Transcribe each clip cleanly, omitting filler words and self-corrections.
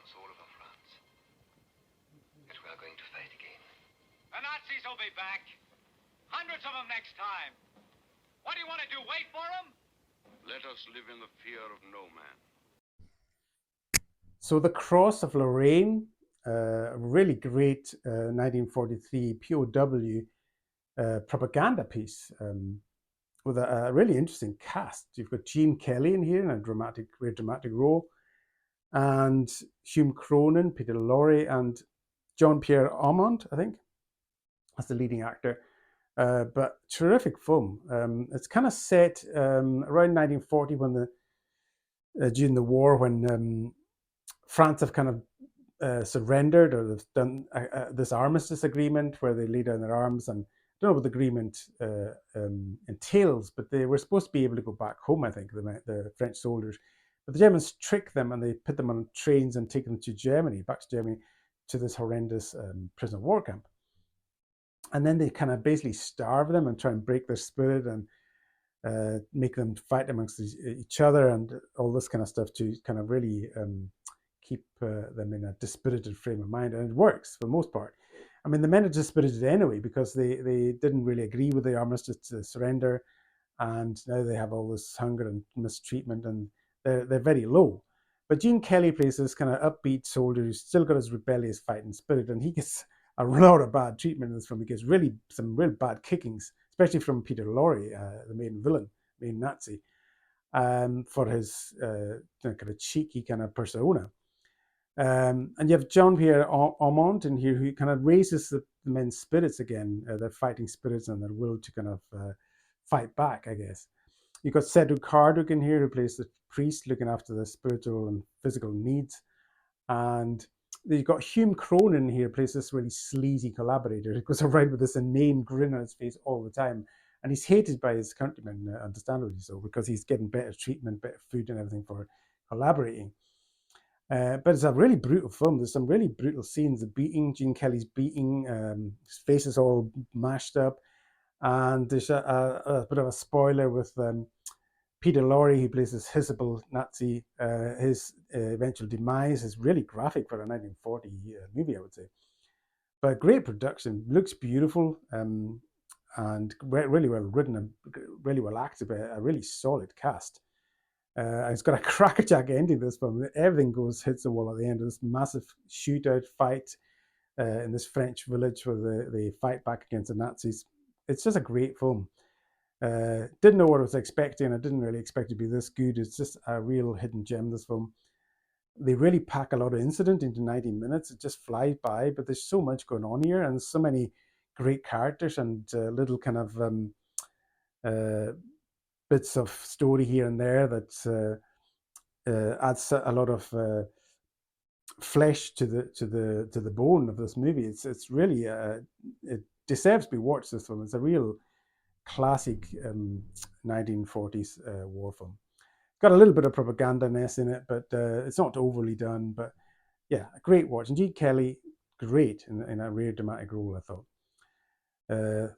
us all over France. That we are going to fight again. The Nazis will be back. Hundreds of them next time. What do you want to do, wait for them? Let us live in the fear of no man. So the Cross of Lorraine, a really great 1943 POW propaganda piece with a really interesting cast. You've got Gene Kelly in here in a very dramatic role, and Hume Cronin, Peter Lorre, and Jean-Pierre Aumont, I think, as the leading actor. But terrific film. It's kind of set around 1940 when during the war, when France have kind of surrendered, or they've done this armistice agreement where they lay down their arms. And I don't know what the agreement entails, but they were supposed to be able to go back home, I think, the French soldiers. But the Germans tricked them and they put them on trains and take them to Germany, back to Germany, to this horrendous prison of war camp. And then they kind of basically starve them and try and break their spirit and make them fight amongst each other and all this kind of stuff to kind of really keep them in a dispirited frame of mind. And it works for the most part. I mean, the men are dispirited anyway because they didn't really agree with the armistice to surrender, and now they have all this hunger and mistreatment, and they're very low. But Gene Kelly plays this kind of upbeat soldier who's still got his rebellious fighting spirit, and he gets a lot of bad treatment in this film. He gets some real bad kickings, especially from Peter Lorre, the main villain, main Nazi, for his kind of cheeky kind of persona. And you have Jean-Pierre Aumont in here, who kind of raises the men's spirits again, their fighting spirits and their will to kind of fight back, I guess. You've got Cedric Cardock in here, who plays the priest looking after the spiritual and physical needs. And you've got Hume Cronin here, plays this really sleazy collaborator who goes around with this inane grin on his face all the time. And he's hated by his countrymen, understandably so, because he's getting better treatment, better food and everything for collaborating. But it's a really brutal film. There's some really brutal scenes. The beating, Gene Kelly's beating, his face is all mashed up. And there's a bit of a spoiler with Peter Lorre, who plays this hissable Nazi. His eventual demise is really graphic for a 1940 movie, I would say. But great production, looks beautiful, and really well written and really well acted by a really solid cast. It's got a crackerjack ending, this film. Everything hits the wall at the end of this massive shootout fight in this French village where they fight back against the Nazis. It's just a great film. Didn't know what I was expecting. I didn't really expect it to be this good. It's just a real hidden gem, this film. They really pack a lot of incident into 90 minutes. It just flies by, but there's so much going on here and so many great characters and little kind of bits of story here and there that adds a lot of flesh to the bone of this movie. It's really it deserves to be watched. This film, it's a real classic 1940s war film. Got a little bit of propaganda-ness in it, but it's not overly done. But yeah, a great watch. And Gene Kelly, great in a rare dramatic role, I thought.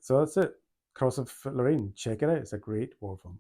So that's it. Cross of Lorraine. Check it out. It's a great war film.